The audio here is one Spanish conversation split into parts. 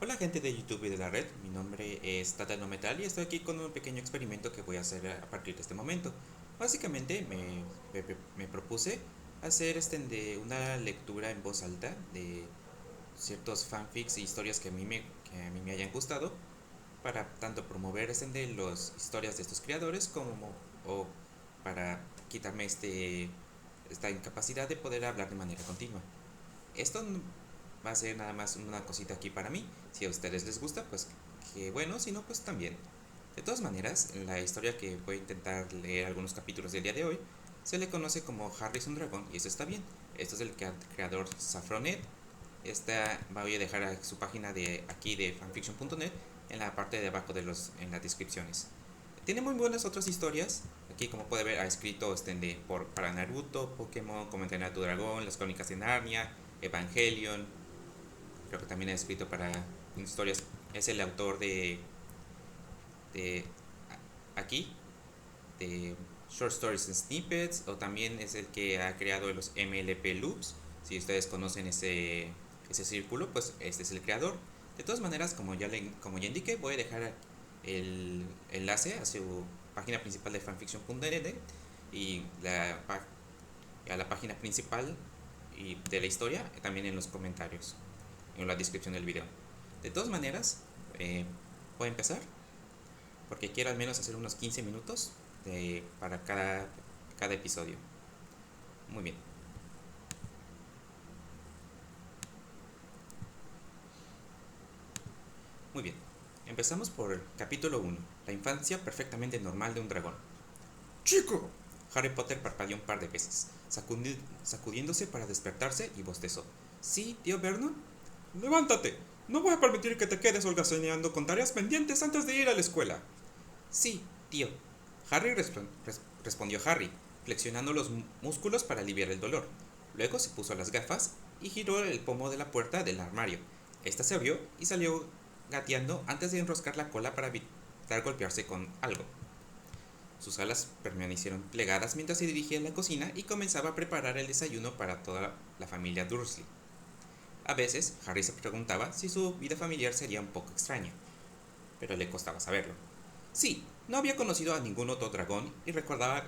Hola gente de YouTube y de la red, mi nombre es Tata No Metal y estoy aquí con un pequeño experimento que voy a hacer a partir de este momento. Básicamente me propuse hacer de una lectura en voz alta de ciertos fanfics e historias que a mí me hayan gustado para tanto promover de las historias de estos creadores como o para quitarme esta incapacidad de poder hablar de manera continua. Esto va a ser nada más una cosita aquí para mí. Si a ustedes les gusta, pues que bueno, si no, pues también. De todas maneras, en la historia que voy a intentar leer algunos capítulos del día de hoy, se le conoce como Harrison Dragon y eso está bien. Esto es del creador Safronet. Voy a dejar su página de aquí de fanfiction.net en la parte de abajo en las descripciones. Tiene muy buenas otras historias. Aquí, como puede ver, ha escrito para Naruto, Pokémon, Cómo entrenar a tu dragón, Las Crónicas de Narnia, Evangelion. Creo que también ha escrito para historias. Es el autor de aquí, de Short Stories and Snippets, o también es el que ha creado los MLP Loops. Si ustedes conocen ese círculo, pues este es el creador. De todas maneras, como ya indiqué, voy a dejar el enlace a su página principal de fanfiction.net y a la página principal y de la historia también en los comentarios, en la descripción del video. De todas maneras, voy a empezar porque quiero al menos hacer unos 15 minutos para cada episodio. Muy bien, muy bien. Empezamos por el capítulo 1, la infancia perfectamente normal de un dragón. ¡Chico! Harry Potter parpadeó un par de veces, sacudiéndose para despertarse y bostezó. ¿Sí, tío Vernon? ¡Levántate! No voy a permitir que te quedes holgazaneando con tareas pendientes antes de ir a la escuela. Sí, tío. Harry respondió Harry, flexionando los músculos para aliviar el dolor. Luego se puso las gafas y giró el pomo de la puerta del armario. Esta se abrió y salió gateando antes de enroscar la cola para evitar golpearse con algo. Sus alas permanecieron plegadas mientras se dirigía a la cocina y comenzaba a preparar el desayuno para toda la familia Dursley. A veces, Harry se preguntaba si su vida familiar sería un poco extraña, pero le costaba saberlo. Sí, no había conocido a ningún otro dragón y recordaba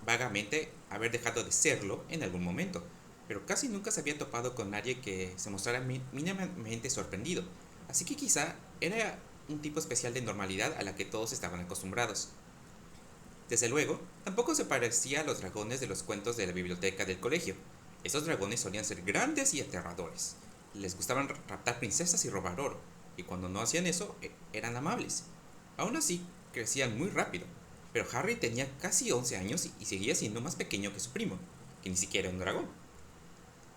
vagamente haber dejado de serlo en algún momento, pero casi nunca se había topado con nadie que se mostrara mínimamente sorprendido, así que quizá era un tipo especial de normalidad a la que todos estaban acostumbrados. Desde luego, tampoco se parecía a los dragones de los cuentos de la biblioteca del colegio. Esos dragones solían ser grandes y aterradores. Les gustaban raptar princesas y robar oro, y cuando no hacían eso, eran amables. Aún así, crecían muy rápido, pero Harry tenía casi 11 años y seguía siendo más pequeño que su primo, que ni siquiera era un dragón.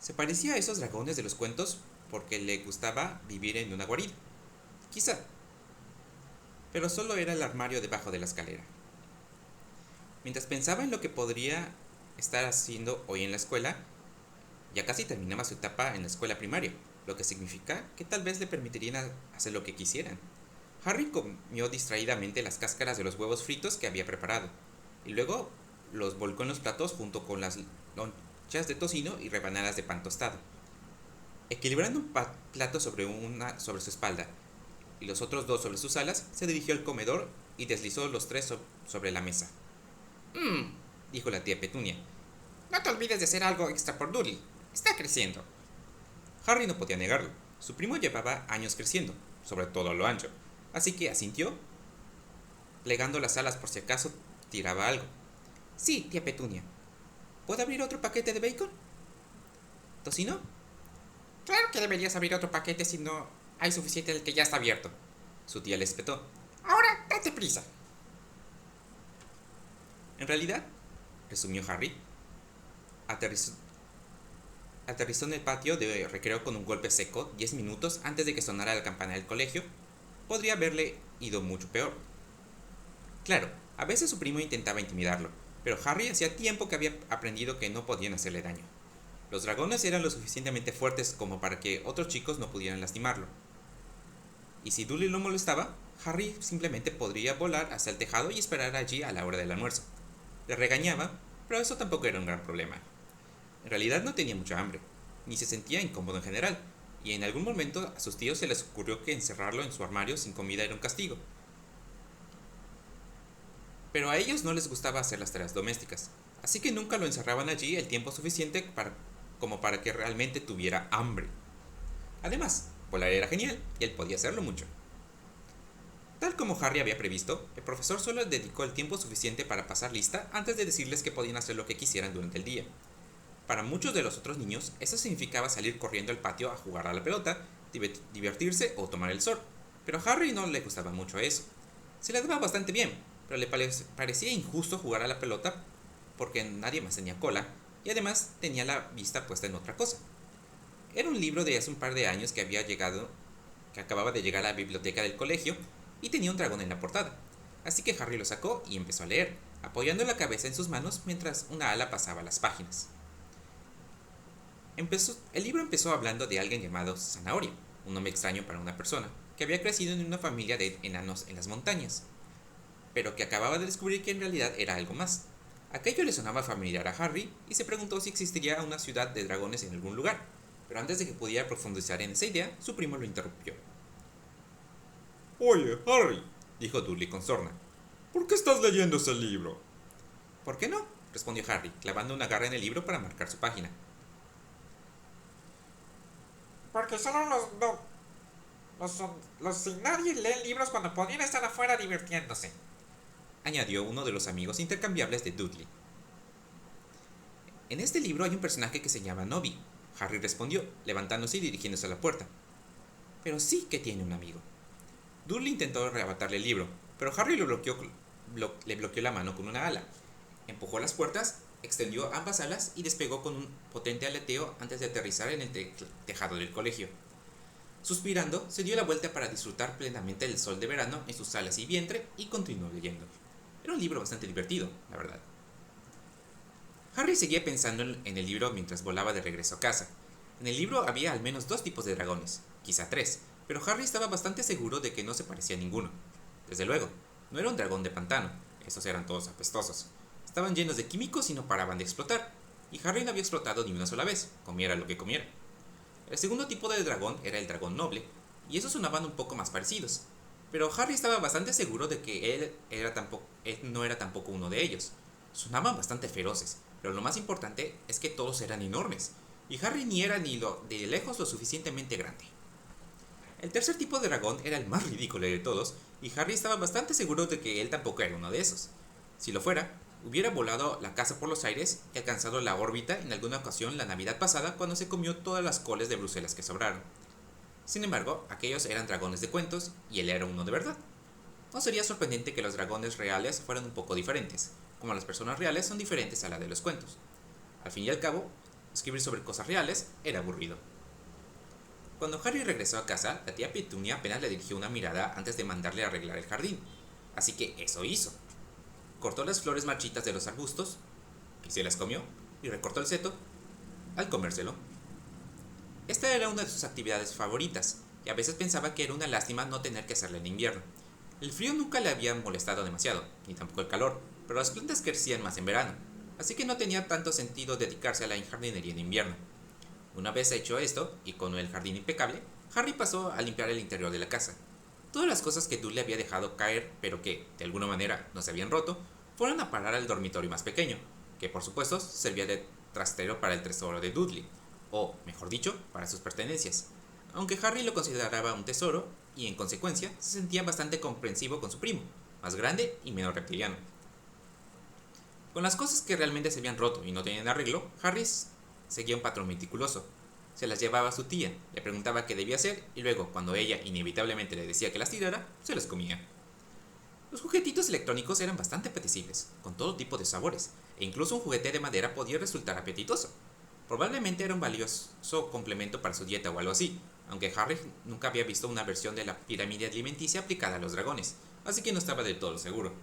Se parecía a esos dragones de los cuentos porque le gustaba vivir en una guarida. Quizá, pero solo era el armario debajo de la escalera. Mientras pensaba en lo que podría estar haciendo hoy en la escuela, ya casi terminaba su etapa en la escuela primaria, lo que significa que tal vez le permitirían hacer lo que quisieran. Harry comió distraídamente las cáscaras de los huevos fritos que había preparado, y luego los volcó en los platos junto con las lonchas de tocino y rebanadas de pan tostado. Equilibrando un plato sobre su espalda y los otros dos sobre sus alas, se dirigió al comedor y deslizó los tres sobre la mesa. Mmm, dijo la tía Petunia. No te olvides de hacer algo extra por Dudley. Está creciendo. Harry no podía negarlo. Su primo llevaba años creciendo, sobre todo a lo ancho, así que asintió, plegando las alas por si acaso tiraba algo. Sí, tía Petunia. ¿Puedo abrir otro paquete de bacon? ¿Tocino? Claro que deberías abrir otro paquete si no hay suficiente del que ya está abierto. Su tía le espetó. Ahora, date prisa. En realidad, resumió Harry, aterrizó, aterrizó en el patio de recreo con un golpe seco 10 minutos antes de que sonara la campana del colegio. Podría haberle ido mucho peor. Claro, a veces su primo intentaba intimidarlo, pero Harry hacía tiempo que había aprendido que no podían hacerle daño. Los dragones eran lo suficientemente fuertes como para que otros chicos no pudieran lastimarlo. Y si Dudley lo molestaba, Harry simplemente podría volar hacia el tejado y esperar allí a la hora del almuerzo. Le regañaba, pero eso tampoco era un gran problema. En realidad no tenía mucha hambre, ni se sentía incómodo en general, y en algún momento a sus tíos se les ocurrió que encerrarlo en su armario sin comida era un castigo. Pero a ellos no les gustaba hacer las tareas domésticas, así que nunca lo encerraban allí el tiempo suficiente como para que realmente tuviera hambre. Además, volar era genial y él podía hacerlo mucho. Tal como Harry había previsto, el profesor solo dedicó el tiempo suficiente para pasar lista antes de decirles que podían hacer lo que quisieran durante el día. Para muchos de los otros niños, eso significaba salir corriendo al patio a jugar a la pelota, divertirse o tomar el sol, pero a Harry no le gustaba mucho eso. Se le daba bastante bien, pero le parecía injusto jugar a la pelota porque nadie más tenía cola y además tenía la vista puesta en otra cosa. Era un libro de hace un par de años que acababa de llegar a la biblioteca del colegio y tenía un dragón en la portada. Así que Harry lo sacó y empezó a leer, apoyando la cabeza en sus manos mientras una ala pasaba las páginas. El libro empezó hablando de alguien llamado Zanahoria, un nombre extraño para una persona, que había crecido en una familia de enanos en las montañas, pero que acababa de descubrir que en realidad era algo más. Aquello le sonaba familiar a Harry y se preguntó si existiría una ciudad de dragones en algún lugar, pero antes de que pudiera profundizar en esa idea, su primo lo interrumpió. Oye, Harry, Dijo Dudley con sorna. ¿por qué estás leyendo ese libro? ¿Por qué no? Respondió Harry, clavando una garra en el libro para marcar su página. Porque solo los sin nadie leen libros cuando podrían estar afuera divirtiéndose. Añadió uno de los amigos intercambiables de Dudley. En este libro hay un personaje que se llama Nobby. Harry respondió, levantándose y dirigiéndose a la puerta. Pero sí que tiene un amigo. Dudley intentó arrebatarle el libro, pero Harry le bloqueó la mano con una ala. Empujó las puertas, extendió ambas alas y despegó con un potente aleteo antes de aterrizar en el tejado del colegio. Suspirando, se dio la vuelta para disfrutar plenamente del sol de verano en sus alas y vientre y continuó leyendo. Era un libro bastante divertido, la verdad. Harry seguía pensando en el libro mientras volaba de regreso a casa. En el libro había al menos 2 tipos de dragones, quizá 3, pero Harry estaba bastante seguro de que no se parecía a ninguno. Desde luego, no era un dragón de pantano, esos eran todos apestosos. Estaban llenos de químicos y no paraban de explotar, y Harry no había explotado ni una sola vez, comiera lo que comiera. El segundo tipo de dragón era el dragón noble, y esos sonaban un poco más parecidos, pero Harry estaba bastante seguro de que él no era tampoco uno de ellos. Sonaban bastante feroces, pero lo más importante es que todos eran enormes, y Harry ni era ni de lejos lo suficientemente grande. El tercer tipo de dragón era el más ridículo de todos, y Harry estaba bastante seguro de que él tampoco era uno de esos. Si lo fuera, hubiera volado la casa por los aires y alcanzado la órbita en alguna ocasión la Navidad pasada cuando se comió todas las coles de Bruselas que sobraron. Sin embargo, aquellos eran dragones de cuentos y él era uno de verdad. No sería sorprendente que los dragones reales fueran un poco diferentes, como las personas reales son diferentes a la de los cuentos. Al fin y al cabo, escribir sobre cosas reales era aburrido. Cuando Harry regresó a casa, la tía Petunia apenas le dirigió una mirada antes de mandarle a arreglar el jardín, así que eso hizo. Cortó las flores marchitas de los arbustos, y se las comió, y recortó el seto al comérselo. Esta era una de sus actividades favoritas, y a veces pensaba que era una lástima no tener que hacerla en invierno. El frío nunca le había molestado demasiado, ni tampoco el calor, pero las plantas crecían más en verano, así que no tenía tanto sentido dedicarse a la jardinería en invierno. Una vez hecho esto, y con el jardín impecable, Harry pasó a limpiar el interior de la casa. Todas las cosas que Dudley había dejado caer, pero que, de alguna manera, no se habían roto, fueron a parar al dormitorio más pequeño, que por supuesto servía de trastero para el tesoro de Dudley, o, mejor dicho, para sus pertenencias. Aunque Harry lo consideraba un tesoro, y en consecuencia se sentía bastante comprensivo con su primo, más grande y menos reptiliano. Con las cosas que realmente se habían roto y no tenían arreglo, Harry seguía un patrón meticuloso. Se las llevaba a su tía, le preguntaba qué debía hacer y luego, cuando ella inevitablemente le decía que las tirara, se las comía. Los juguetitos electrónicos eran bastante apetecibles, con todo tipo de sabores, e incluso un juguete de madera podía resultar apetitoso. Probablemente era un valioso complemento para su dieta o algo así, aunque Harry nunca había visto una versión de la pirámide alimenticia aplicada a los dragones, así que no estaba del todo seguro.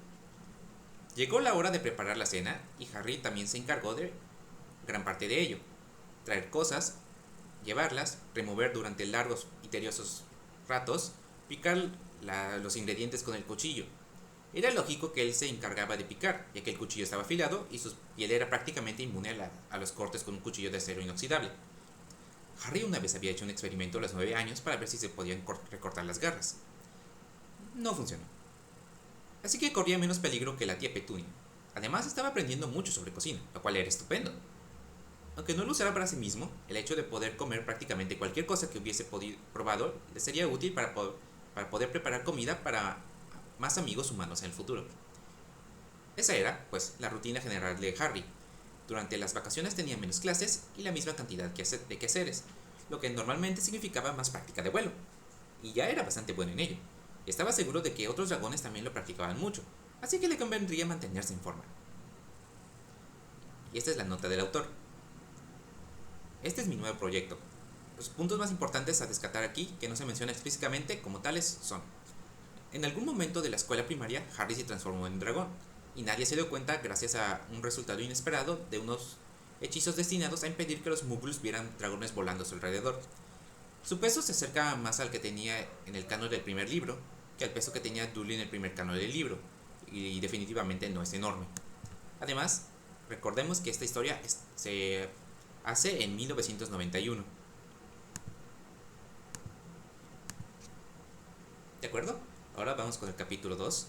Llegó la hora de preparar la cena y Harry también se encargó de gran parte de ello. Traer cosas, llevarlas, remover durante largos y tediosos ratos, picar los ingredientes con el cuchillo. Era lógico que él se encargaba de picar, ya que el cuchillo estaba afilado y su piel era prácticamente inmune a los cortes con un cuchillo de acero inoxidable. Harry una vez había hecho un experimento a los 9 años para ver si se podían recortar las garras. No funcionó. Así que corría menos peligro que la tía Petunia. Además estaba aprendiendo mucho sobre cocina, lo cual era estupendo. Aunque no lo usara para sí mismo, el hecho de poder comer prácticamente cualquier cosa que hubiese probado le sería útil para poder preparar comida para más amigos humanos en el futuro. Esa era, pues, la rutina general de Harry. Durante las vacaciones tenía menos clases y la misma cantidad de quehaceres, lo que normalmente significaba más práctica de vuelo. Y ya era bastante bueno en ello. Y estaba seguro de que otros dragones también lo practicaban mucho, así que le convendría mantenerse en forma. Y esta es la nota del autor. Este es mi nuevo proyecto. Los puntos más importantes a descartar aquí, que no se menciona explícitamente como tales, son: en algún momento de la escuela primaria, Harry se transformó en un dragón, y nadie se dio cuenta gracias a un resultado inesperado de unos hechizos destinados a impedir que los muggles vieran dragones volando a su alrededor. Su peso se acerca más al que tenía en el canon del primer libro que al peso que tenía Dudley en el primer canon del libro, y definitivamente no es enorme. Además, recordemos que esta historia se hace en 1991. ¿De acuerdo? Ahora vamos con el capítulo 2.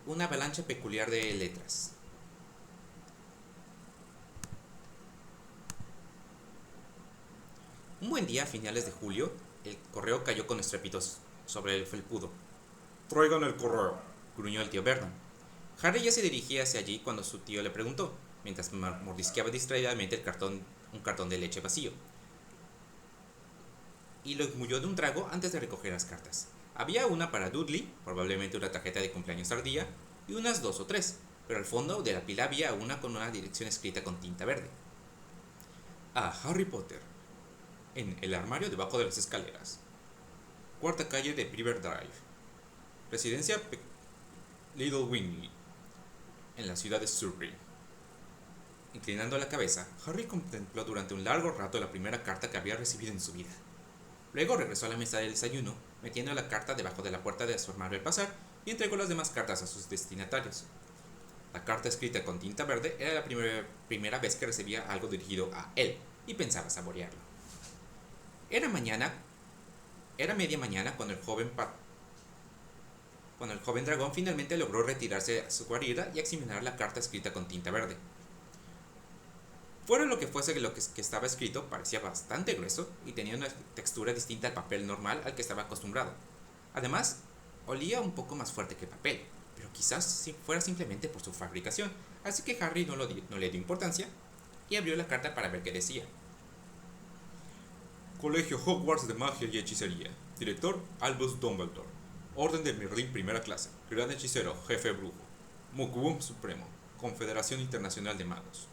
Una avalancha peculiar de letras. Un buen día a finales de julio, el correo cayó con estrépito sobre el felpudo. Traigan el correo, Gruñó el tío Vernon. Harry ya se dirigía hacia allí cuando su tío le preguntó, mientras mordisqueaba distraídamente un cartón de leche vacío. Y lo engulló de un trago antes de recoger las cartas. Había una para Dudley, probablemente una tarjeta de cumpleaños tardía, y unas 2 o 3, pero al fondo de la pila había una con una dirección escrita con tinta verde. A Harry Potter, en el armario debajo de las escaleras. Cuarta calle de Privet Drive. Residencia Little Wingley, en la ciudad de Surrey. Inclinando la cabeza, Harry contempló durante un largo rato la primera carta que había recibido en su vida. Luego regresó a la mesa del desayuno, metiendo la carta debajo de la puerta de su armario al pasar, y entregó las demás cartas a sus destinatarios. La carta escrita con tinta verde era la primera vez que recibía algo dirigido a él, y pensaba saborearlo. Era media mañana cuando el joven dragón finalmente logró retirarse a su guarida y examinar la carta escrita con tinta verde. Fuera lo que fuese lo que estaba escrito, parecía bastante grueso y tenía una textura distinta al papel normal al que estaba acostumbrado. Además, olía un poco más fuerte que el papel, pero quizás fuera simplemente por su fabricación, así que Harry no le dio importancia y abrió la carta para ver qué decía. Colegio Hogwarts de Magia y Hechicería. Director Albus Dumbledore. Orden de Merlín primera clase. Gran hechicero, jefe brujo. Mugwump Supremo. Confederación Internacional de Magos.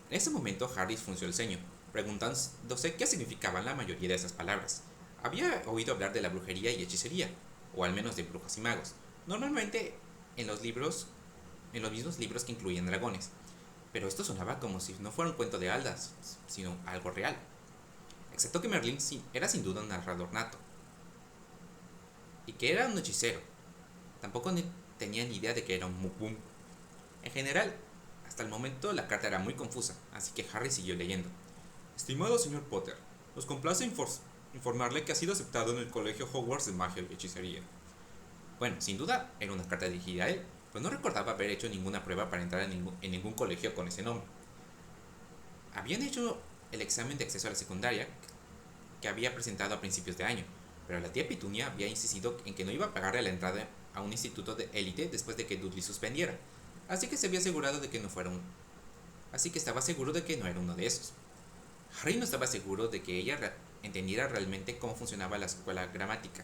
En ese momento Harry frunció el ceño, preguntándose qué significaban la mayoría de esas palabras. Había oído hablar de la brujería y hechicería, o al menos de brujas y magos, normalmente en los mismos libros que incluían dragones, pero esto sonaba como si no fuera un cuento de hadas, sino algo real. Excepto que Merlín era sin duda un narrador nato, y que era un hechicero. Tampoco tenía ni idea de que era un Mugwump. En general, hasta el momento la carta era muy confusa, así que Harry siguió leyendo. Estimado señor Potter, nos complace informarle que ha sido aceptado en el Colegio Hogwarts de Magia y Hechicería. Bueno, sin duda era una carta dirigida a él, pero no recordaba haber hecho ninguna prueba para entrar en ningún colegio con ese nombre. Habían hecho el examen de acceso a la secundaria que había presentado a principios de año, pero la tía Petunia había insistido en que no iba a pagarle la entrada a un instituto de élite después de que Dudley suspendiera, así que estaba seguro de que no era uno de esos. Harry no estaba seguro de que ella entendiera realmente cómo funcionaba la escuela gramática.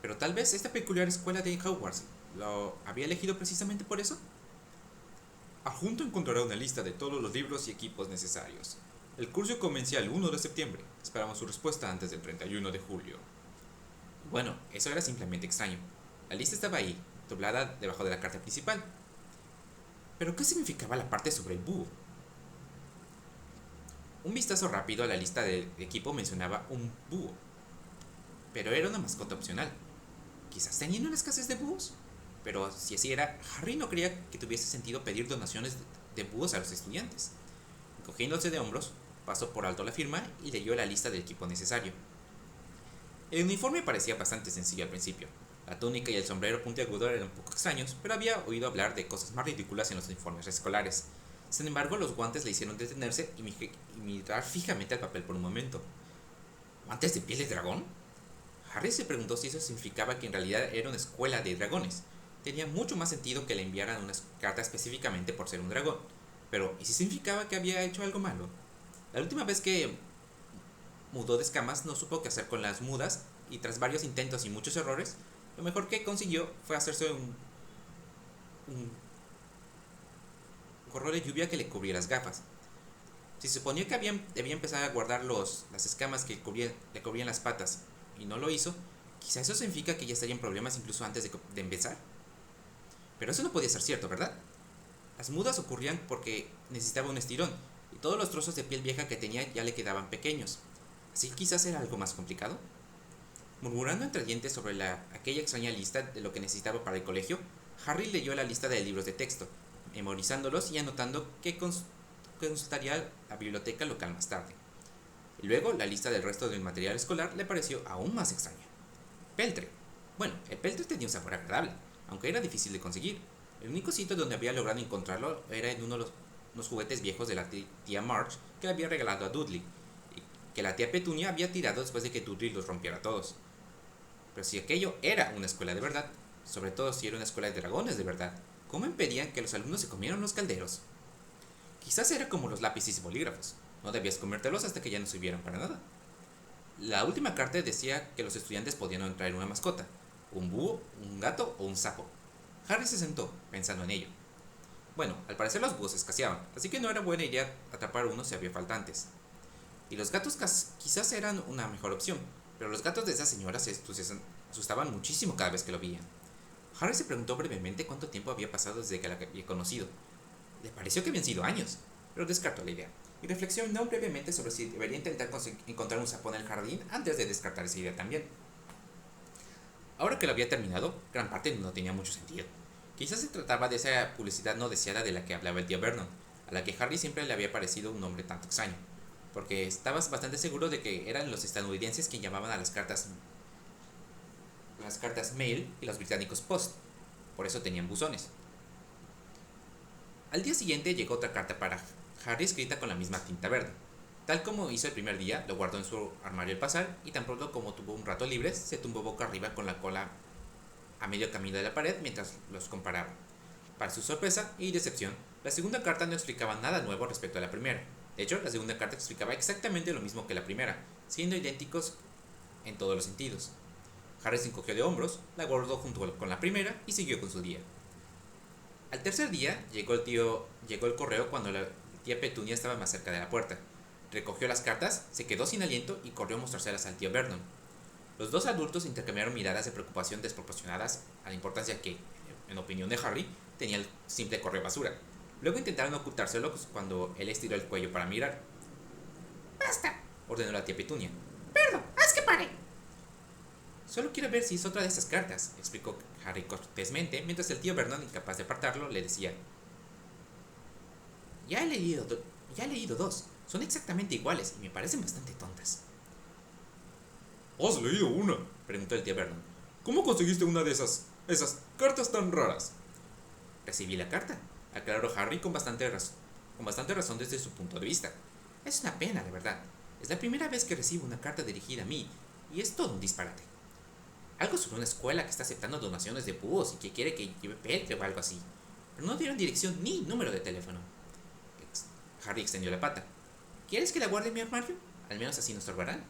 Pero tal vez esta peculiar escuela de Hogwarts lo había elegido precisamente por eso. Adjunto encontrará una lista de todos los libros y equipos necesarios. El curso comienza el 1 de septiembre. Esperamos su respuesta antes del 31 de julio. Bueno, eso era simplemente extraño. La lista estaba ahí, doblada debajo de la carta principal. ¿Pero qué significaba la parte sobre el búho? Un vistazo rápido a la lista del equipo mencionaba un búho, pero era una mascota opcional. Quizás tenían una escasez de búhos, pero si así era, Harry no creía que tuviese sentido pedir donaciones de búhos a los estudiantes. En Encogiéndose de hombros, pasó por alto la firma y leyó la lista del equipo necesario. El uniforme parecía bastante sencillo al principio. La túnica y el sombrero puntiagudo eran un poco extraños, pero había oído hablar de cosas más ridículas en los uniformes escolares. Sin embargo, los guantes le hicieron detenerse y mirar fijamente al papel por un momento. ¿Guantes de piel de dragón? Harry se preguntó si eso significaba que en realidad era una escuela de dragones. Tenía mucho más sentido que le enviaran una carta específicamente por ser un dragón. Pero, ¿y si significaba que había hecho algo malo? La última vez que mudó de escamas no supo qué hacer con las mudas y tras varios intentos y muchos errores, lo mejor que consiguió fue hacerse un gorro de lluvia que le cubría las gafas. Si se suponía que debía empezar a guardar las escamas que le cubrían las patas y no lo hizo, quizá eso significa que ya estaría en problemas incluso antes de empezar. Pero eso no podía ser cierto, ¿verdad? Las mudas ocurrían porque necesitaba un estirón y todos los trozos de piel vieja que tenía ya le quedaban pequeños. Así que quizás era algo más complicado. Murmurando entre dientes sobre aquella extraña lista de lo que necesitaba para el colegio, Harry leyó la lista de libros de texto, memorizándolos y anotando que consultaría la biblioteca local más tarde. Y luego la lista del resto del material escolar le pareció aún más extraña. Peltre. Bueno, el peltre tenía un sabor agradable, aunque era difícil de conseguir. El único sitio donde había logrado encontrarlo era en unos juguetes viejos de la tía March que le había regalado a Dudley, y que la tía Petunia había tirado después de que Dudley los rompiera todos. Pero si aquello era una escuela de verdad, sobre todo si era una escuela de dragones de verdad, ¿cómo impedían que los alumnos se comieran los calderos? Quizás era como los lápices y bolígrafos, no debías comértelos hasta que ya no sirvieran para nada. La última carta decía que los estudiantes podían traer una mascota, un búho, un gato o un sapo. Harry se sentó, pensando en ello. Bueno, al parecer los búhos escaseaban, así que no era buena idea atrapar uno si había faltantes. Y los gatos quizás eran una mejor opción, pero los gatos de esa señora se asustaban muchísimo cada vez que lo veían. Harry se preguntó brevemente cuánto tiempo había pasado desde que la había conocido. Le pareció que habían sido años, pero descartó la idea, y reflexionó brevemente sobre si debería intentar encontrar un sapo en el jardín antes de descartar esa idea también. Ahora que lo había terminado, gran parte no tenía mucho sentido. Quizás se trataba de esa publicidad no deseada de la que hablaba el tío Vernon, a la que Harry siempre le había parecido un nombre tanto extraño, porque estaba bastante seguro de que eran los estadounidenses quienes llamaban a las cartas mail y los británicos post, por eso tenían buzones. Al día siguiente llegó otra carta para Harry escrita con la misma tinta verde. Tal como hizo el primer día, lo guardó en su armario al pasar y tan pronto como tuvo un rato libre, se tumbó boca arriba con la cola a medio camino de la pared mientras los comparaba. Para su sorpresa y decepción, la segunda carta no explicaba nada nuevo respecto a la primera. De hecho, la segunda carta explicaba exactamente lo mismo que la primera, siendo idénticos en todos los sentidos. Harry se encogió de hombros, la guardó junto con la primera y siguió con su día. Al tercer día llegó el correo cuando la tía Petunia estaba más cerca de la puerta. Recogió las cartas, se quedó sin aliento y corrió a mostrárselas al tío Vernon. Los dos adultos intercambiaron miradas de preocupación desproporcionadas a la importancia que, en opinión de Harry, tenía el simple correo basura. Luego intentaron ocultárselo cuando él estiró el cuello para mirar. ¡Basta! Ordenó la tía Petunia. ¡Perdo! ¡Haz que pare! Solo quiero ver si es otra de esas cartas, explicó Harry cortésmente, mientras el tío Vernon, incapaz de apartarlo, le decía. Ya he leído dos. Son exactamente iguales y me parecen bastante tontas. ¿Has leído una?, preguntó el tío Vernon. ¿Cómo conseguiste una de esas cartas tan raras? Recibí la carta, aclaró Harry con bastante razón desde su punto de vista. Es una pena, de verdad. Es la primera vez que recibo una carta dirigida a mí, y es todo un disparate. Algo sobre una escuela que está aceptando donaciones de búhos y que quiere que lleve peltre o algo así. Pero no dieron dirección ni número de teléfono. Harry extendió la pata. ¿Quieres que la guarde en mi armario? Al menos así no estorbarán.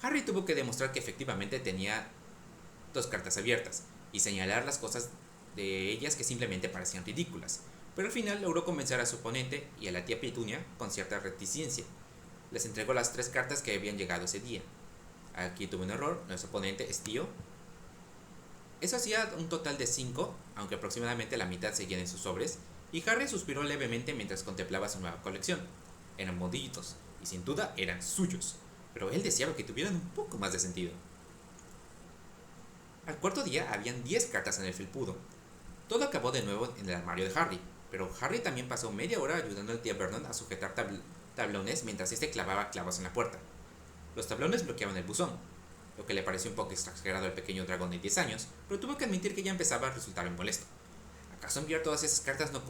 Harry tuvo que demostrar que efectivamente tenía dos cartas abiertas y señalar las cosas de ellas que simplemente parecían ridículas, pero al final logró convencer a su oponente y a la tía Petunia con cierta reticencia. Les entregó las 3 cartas que habían llegado ese día. Aquí tuvo un error, nuestro oponente es tío. Eso hacía un total de 5, aunque aproximadamente la mitad seguían en sus sobres, y Harry suspiró levemente mientras contemplaba su nueva colección. Eran moditos, y sin duda eran suyos, pero él deseaba que tuvieran un poco más de sentido. Al cuarto día habían 10 cartas en el felpudo. Todo acabó de nuevo en el armario de Harry, pero Harry también pasó media hora ayudando al tío Vernon a sujetar tablones mientras este clavaba clavos en la puerta. Los tablones bloqueaban el buzón, lo que le pareció un poco exagerado al pequeño dragón de 10 años, pero tuvo que admitir que ya empezaba a resultarle molesto. ¿Acaso enviar todas esas cartas no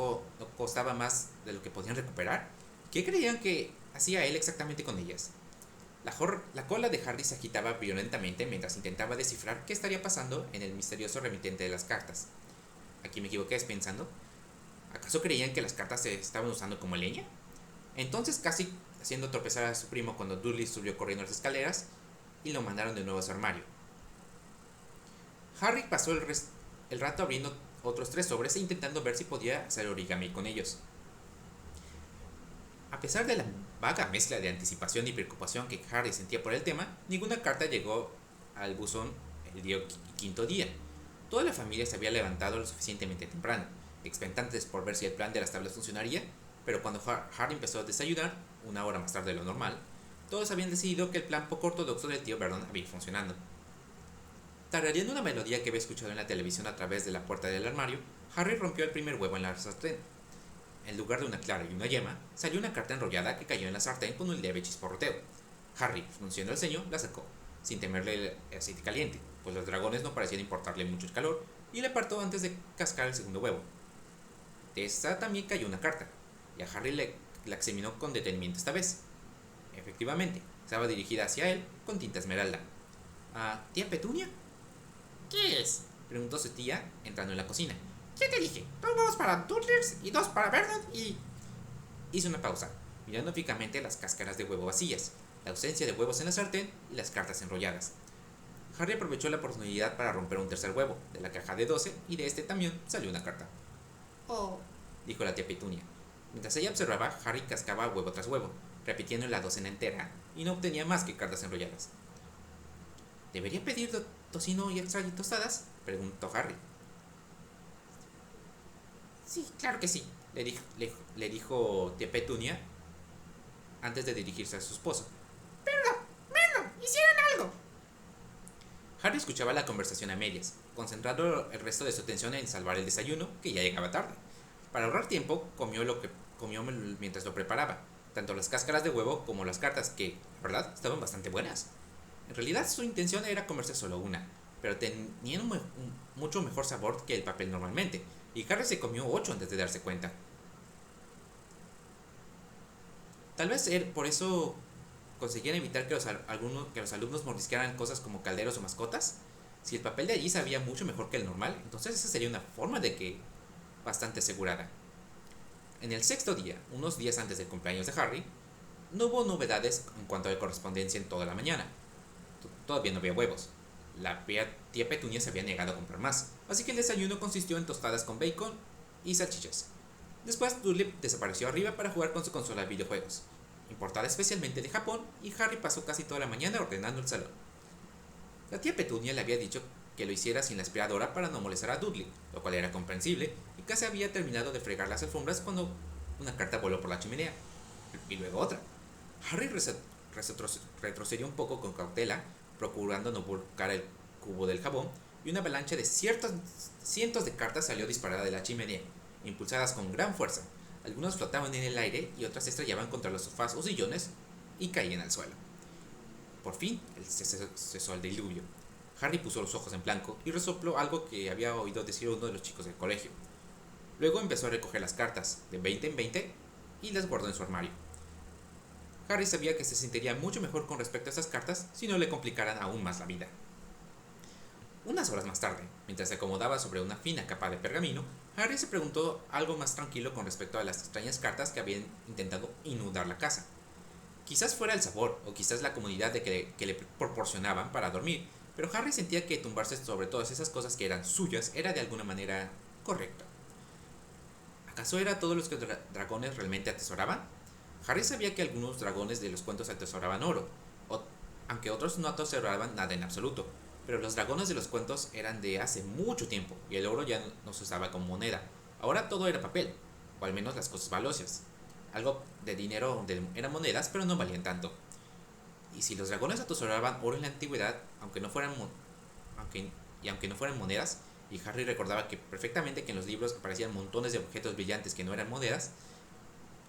costaba más de lo que podían recuperar? ¿Qué creían que hacía él exactamente con ellas? La cola de Harry se agitaba violentamente mientras intentaba descifrar qué estaría pasando en el misterioso remitente de las cartas. Aquí me equivoqué pensando. ¿Acaso creían que las cartas se estaban usando como leña? Entonces, casi haciendo tropezar a su primo cuando Dudley subió corriendo las escaleras y lo mandaron de nuevo a su armario. Harry pasó el rato abriendo otros 3 sobres e intentando ver si podía hacer origami con ellos. A pesar de la vaga mezcla de anticipación y preocupación que Harry sentía por el tema, ninguna carta llegó al buzón el quinto día. Toda la familia se había levantado lo suficientemente temprano, expectantes por ver si el plan de las tablas funcionaría, pero cuando Harry empezó a desayunar, una hora más tarde de lo normal, todos habían decidido que el plan poco ortodoxo del tío Vernon había funcionado. Tarareando una melodía que había escuchado en la televisión a través de la puerta del armario, Harry rompió el primer huevo en la sartén. En lugar de una clara y una yema, salió una carta enrollada que cayó en la sartén con un leve chisporroteo. Harry, frunciendo el ceño, la sacó, sin temerle el aceite caliente, pues los dragones no parecían importarle mucho el calor, y le apartó antes de cascar el segundo huevo. De esta también cayó una carta, y a Harry la examinó con detenimiento esta vez. Efectivamente, estaba dirigida hacia él con tinta esmeralda. ¿Tía Petunia? ¿Qué es? Preguntó su tía, entrando en la cocina. ¿Qué te dije? 2 huevos para Dudley y 2 para Vernon y... Hizo una pausa, mirando fijamente las cáscaras de huevo vacías, la ausencia de huevos en la sartén y las cartas enrolladas. Harry aprovechó la oportunidad para romper un tercer huevo de la caja de 12 y de este también salió una carta. Oh, Dijo la tía Petunia. Mientras ella observaba, Harry cascaba huevo tras huevo, repitiendo la docena entera, y no obtenía más que cartas enrolladas. ¿Debería pedir tocino y extra y tostadas? Preguntó Harry. sí, claro que sí. Le dijo tía Petunia antes de dirigirse a su esposo. Vernon, hicieron algo. Harry escuchaba la conversación a medias, concentrando el resto de su atención en salvar el desayuno, que ya llegaba tarde. Para ahorrar tiempo, comió mientras lo preparaba, tanto las cáscaras de huevo como las cartas, que, la verdad, estaban bastante buenas. En realidad, su intención era comerse solo una, pero tenían un mucho mejor sabor que el papel normalmente, y Harry se comió 8 antes de darse cuenta. Tal vez por eso conseguían evitar que los alumnos mordisquearan cosas como calderos o mascotas. Si el papel de allí sabía mucho mejor que el normal, entonces esa sería una forma de que bastante asegurada. En el 6.º día, unos días antes del cumpleaños de Harry, no hubo novedades en cuanto a la correspondencia en toda la mañana. Todavía no había huevos. La tía Petunia se había negado a comprar más, así que el desayuno consistió en tostadas con bacon y salchichas. Después, Dudley desapareció arriba para jugar con su consola de videojuegos, importada especialmente de Japón, y Harry pasó casi toda la mañana ordenando el salón. La tía Petunia le había dicho que lo hiciera sin la aspiradora para no molestar a Dudley, lo cual era comprensible, y casi había terminado de fregar las alfombras cuando una carta voló por la chimenea, y luego otra. Harry retrocedió un poco con cautela, procurando no volcar el cubo del jabón, y una avalancha de cientos de cartas salió disparada de la chimenea, impulsadas con gran fuerza. Algunas flotaban en el aire y otras se estrellaban contra los sofás o sillones y caían al suelo. Por fin cesó el diluvio. Harry puso los ojos en blanco y resopló algo que había oído decir uno de los chicos del colegio. Luego empezó a recoger las cartas, de 20 en 20, y las guardó en su armario. Harry sabía que se sentiría mucho mejor con respecto a esas cartas si no le complicaran aún más la vida. Unas horas más tarde, mientras se acomodaba sobre una fina capa de pergamino, Harry se preguntó algo más tranquilo con respecto a las extrañas cartas que habían intentado inundar la casa. Quizás fuera el sabor, o quizás la comodidad que le proporcionaban para dormir, pero Harry sentía que tumbarse sobre todas esas cosas que eran suyas era de alguna manera correcto. ¿Acaso era todo lo que los dragones realmente atesoraban? Harry sabía que algunos dragones de los cuentos atesoraban oro, aunque otros no atesoraban nada en absoluto, pero los dragones de los cuentos eran de hace mucho tiempo y el oro ya no se usaba como moneda. Ahora todo era papel, o al menos las cosas valiosas. Algo de dinero eran monedas, pero no valían tanto. Y si los dragones atesoraban oro en la antigüedad, aunque no fueran monedas, y Harry recordaba que perfectamente que en los libros aparecían montones de objetos brillantes que no eran monedas,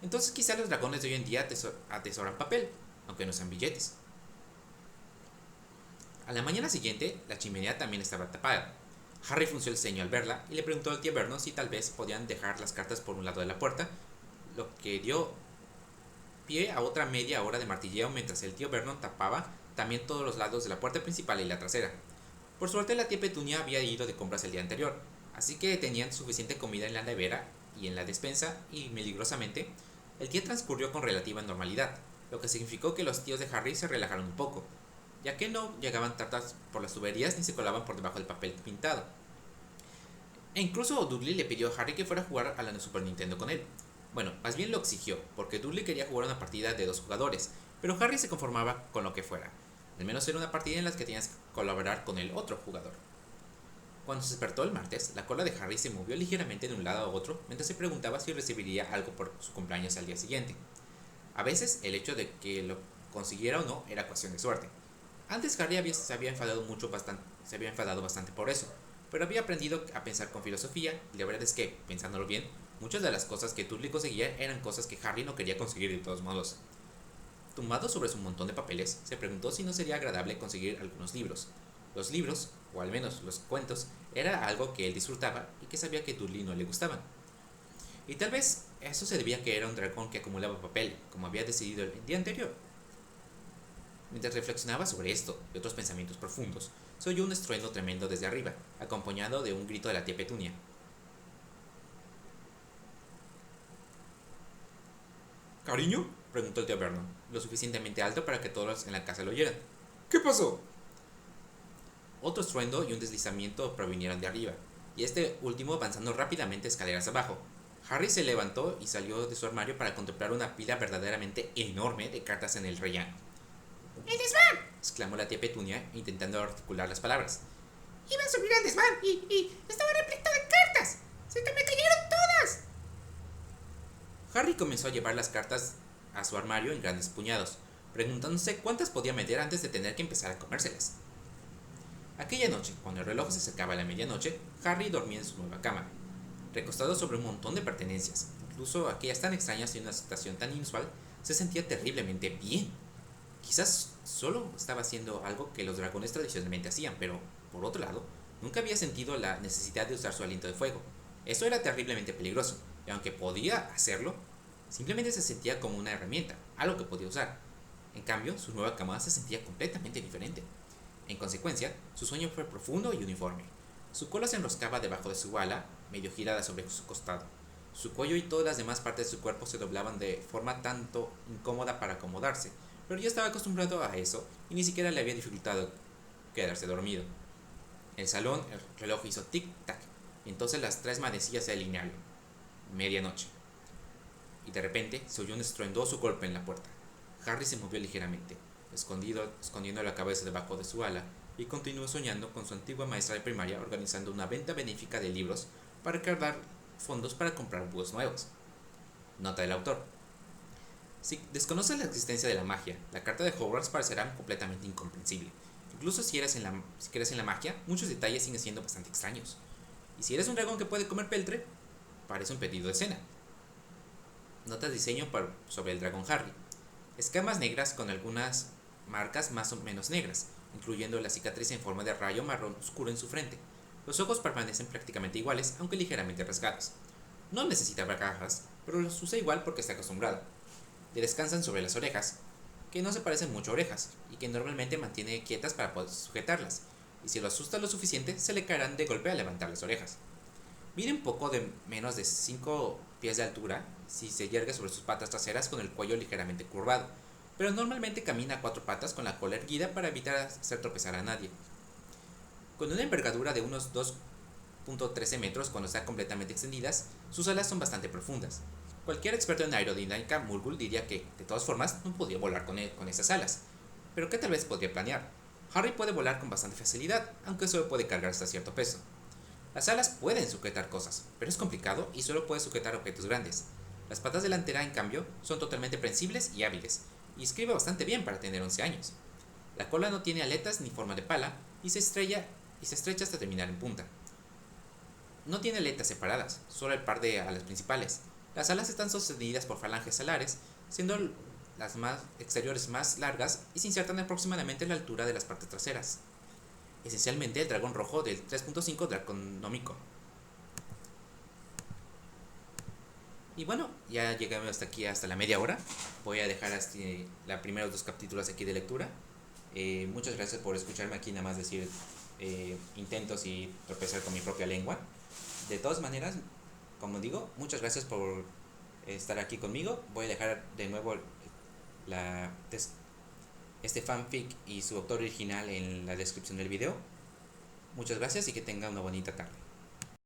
entonces quizá los dragones de hoy en día atesoran papel, aunque no sean billetes. A la mañana siguiente, la chimenea también estaba tapada. Harry frunció el ceño al verla y le preguntó al tío Vernon si tal vez podían dejar las cartas por un lado de la puerta, lo que dio pie a otra media hora de martilleo mientras el tío Vernon tapaba también todos los lados de la puerta principal y la trasera. Por suerte la tía Petunia había ido de compras el día anterior, así que tenían suficiente comida en la nevera y en la despensa y, milagrosamente, el día transcurrió con relativa normalidad, lo que significó que los tíos de Harry se relajaron un poco, ya que no llegaban tartas por las tuberías ni se colaban por debajo del papel pintado. E incluso Dudley le pidió a Harry que fuera a jugar a la Super Nintendo con él. Bueno, más bien lo exigió, porque Dudley quería jugar una partida de 2 jugadores, pero Harry se conformaba con lo que fuera. Al menos era una partida en la que tenías que colaborar con el otro jugador. Cuando se despertó el martes, la cola de Harry se movió ligeramente de un lado a otro mientras se preguntaba si recibiría algo por su cumpleaños al día siguiente. A veces, el hecho de que lo consiguiera o no era cuestión de suerte. Antes Harry se había enfadado bastante por eso, pero había aprendido a pensar con filosofía y la verdad es que, pensándolo bien, muchas de las cosas que Dudley conseguía eran cosas que Harry no quería conseguir de todos modos. Tumbado sobre su montón de papeles, se preguntó si no sería agradable conseguir algunos libros. Los libros, o al menos los cuentos, era algo que él disfrutaba y que sabía que Dudley no le gustaban. Y tal vez eso se debía a que era un dragón que acumulaba papel, como había decidido el día anterior. Mientras reflexionaba sobre esto y otros pensamientos profundos, se oyó un estruendo tremendo desde arriba, acompañado de un grito de la tía Petunia. ¿Cariño? Preguntó el tío Vernon, lo suficientemente alto para que todos en la casa lo oyeran. ¿Qué pasó? Otro estruendo y un deslizamiento provinieron de arriba, y este último avanzando rápidamente escaleras abajo. Harry se levantó y salió de su armario para contemplar una pila verdaderamente enorme de cartas en el rellano. ¡El desván! Exclamó la tía Petunia, intentando articular las palabras. Iba a subir al desván y estaba repleto de cartas. ¡Se que me cayeron todas! Harry comenzó a llevar las cartas a su armario en grandes puñados, preguntándose cuántas podía meter antes de tener que empezar a comérselas. Aquella noche, cuando el reloj se acercaba a la medianoche, Harry dormía en su nueva cama, recostado sobre un montón de pertenencias. Incluso aquellas tan extrañas y una situación tan inusual, se sentía terriblemente bien. Quizás solo estaba haciendo algo que los dragones tradicionalmente hacían, pero, por otro lado, nunca había sentido la necesidad de usar su aliento de fuego. Eso era terriblemente peligroso, y aunque podía hacerlo, simplemente se sentía como una herramienta, algo que podía usar. En cambio, su nueva cama se sentía completamente diferente. En consecuencia, su sueño fue profundo y uniforme. Su cola se enroscaba debajo de su ala, medio girada sobre su costado. Su cuello y todas las demás partes de su cuerpo se doblaban de forma tanto incómoda para acomodarse, pero ya estaba acostumbrado a eso y ni siquiera le había dificultado quedarse dormido. En el salón, el reloj hizo tic-tac, y entonces las 3 manecillas se alinearon. Medianoche. Y de repente se oyó un estruendoso golpe en la puerta. Harry se movió ligeramente, escondiendo la cabeza debajo de su ala, y continuó soñando con su antigua maestra de primaria organizando una venta benéfica de libros para recaudar fondos para comprar búhos nuevos. Nota del autor. Si desconoces la existencia de la magia, la carta de Hogwarts parecerá completamente incomprensible. Incluso si crees en la magia, muchos detalles siguen siendo bastante extraños. Y si eres un dragón que puede comer peltre, parece un pedido de cena. Notas de diseño sobre el dragón Harry. Escamas negras con algunas marcas más o menos negras, incluyendo la cicatriz en forma de rayo marrón oscuro en su frente. Los ojos permanecen prácticamente iguales, aunque ligeramente rasgados. No necesita gafas, pero los usa igual porque está acostumbrado. Le descansan sobre las orejas, que no se parecen mucho a orejas, y que normalmente mantiene quietas para poder sujetarlas, y si lo asusta lo suficiente, se le caerán de golpe al levantar las orejas. Mide un poco de menos de 5 pies de altura si se yergue sobre sus patas traseras con el cuello ligeramente curvado, pero normalmente camina a 4 patas con la cola erguida para evitar hacer tropezar a nadie. Con una envergadura de unos 2.13 metros cuando están completamente extendidas, sus alas son bastante profundas. Cualquier experto en aerodinámica Murgul diría que, de todas formas, no podría volar con esas alas, pero que tal vez podría planear. Harry puede volar con bastante facilidad, aunque solo puede cargar hasta cierto peso. Las alas pueden sujetar cosas, pero es complicado y solo puede sujetar objetos grandes. Las patas delanteras, en cambio, son totalmente prensibles y hábiles, y escribe bastante bien para tener 11 años. La cola no tiene aletas ni forma de pala y se estrecha hasta terminar en punta. no tiene aletas separadas, solo el par de alas principales. Las alas están sostenidas por falanges alares, siendo las más exteriores más largas y se insertan aproximadamente a la altura de las partes traseras. Esencialmente el dragón rojo del 3.5 Draconomicon. Y bueno, ya llegamos hasta aquí, hasta la media hora. Voy a dejar hasta los primeros 2 capítulos aquí de lectura. Muchas gracias por escucharme aquí nada más decir intentos y tropezar con mi propia lengua. De todas maneras, como digo, muchas gracias por estar aquí conmigo. Voy a dejar de nuevo este fanfic y su autor original en la descripción del video. Muchas gracias y que tengan una bonita tarde.